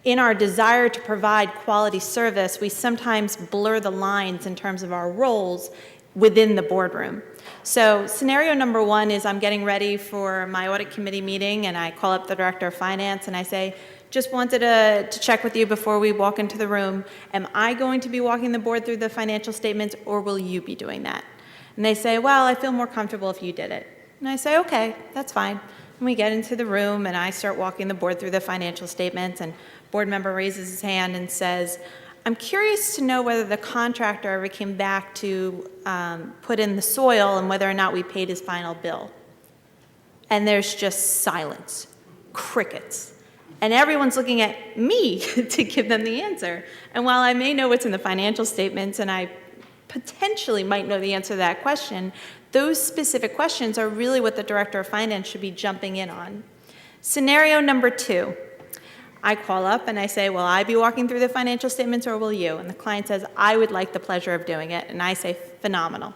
in our desire to provide quality service, we sometimes blur the lines in terms of our roles within the boardroom. So scenario number one is I'm getting ready for my audit committee meeting, and I call up the director of finance and I say, just wanted to check with you before we walk into the room. Am I going to be walking the board through the financial statements, or will you be doing that? And they say, well, I feel more comfortable if you did it. And I say, okay, that's fine. And we get into the room, and I start walking the board through the financial statements, and board member raises his hand and says, I'm curious to know whether the contractor ever came back to put in the soil and whether or not we paid his final bill. And there's just silence, crickets. And everyone's looking at me to give them the answer. And while I may know what's in the financial statements, and I potentially might know the answer to that question, those specific questions are really what the director of finance should be jumping in on. Scenario number two. I call up and I say, will I be walking through the financial statements or will you? And the client says, I would like the pleasure of doing it. And I say, phenomenal.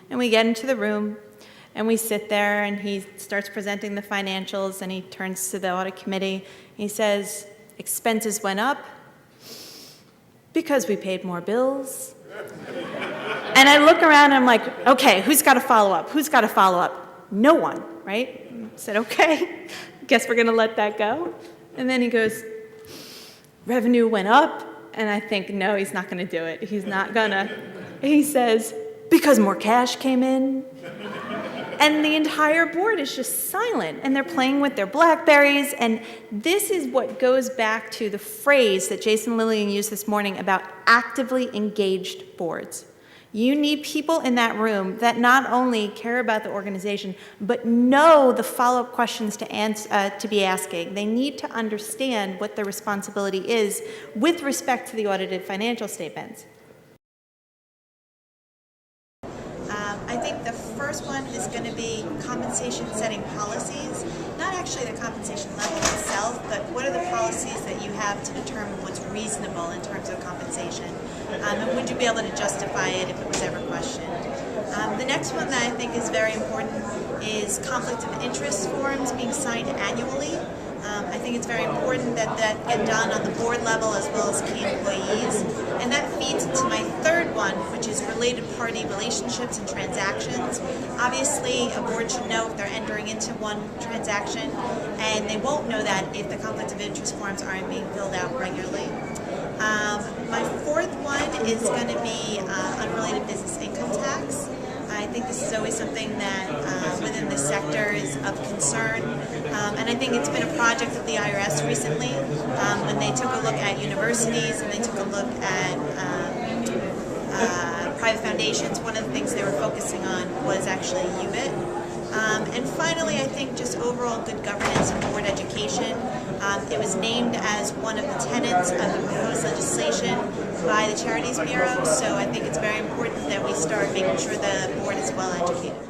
And we get into the room and we sit there and he starts presenting the financials and he turns to the audit committee. He says, expenses went up because we paid more bills. And I look around and I'm like, okay, who's got to follow up? Who's got to follow up? No one, right? I said, okay, guess we're going to let that go. And then he goes, revenue went up. And I think, no, he's not going to do it. He's not going to. He says, because more cash came in. And the entire board is just silent. And they're playing with their BlackBerries. And this is what goes back to the phrase that Jason Lillian used this morning about actively engaged boards. You need people in that room that not only care about the organization, but know the follow-up questions to be asking. They need to understand what their responsibility is with respect to the audited financial statements. I think the first one is going to be compensation setting policies. Not actually the compensation level itself, but what are the policies that you have to determine what's reasonable in terms of compensation? And would you be able to justify it if it was ever questioned? The next one that I think is very important is conflict of interest forms being signed annually. I think it's very important that that get done on the board level as well as key employees. And that feeds into my third one, which is related party relationships and transactions. Obviously, a board should know if they're entering into one transaction, and they won't know that if the conflict of interest forms aren't being filled out regularly. My fourth one is going to be unrelated business income tax. I think this is always something that within the sector is of concern. And I think it's been a project of the IRS recently when they took a look at universities and they took a look at private foundations. One of the things they were focusing on was actually UBIT. And finally, I think just overall good governance and board education. It was named as one of the tenets of the proposed legislation by the Charities Bureau, so I think it's very important that we start making sure the board is well educated.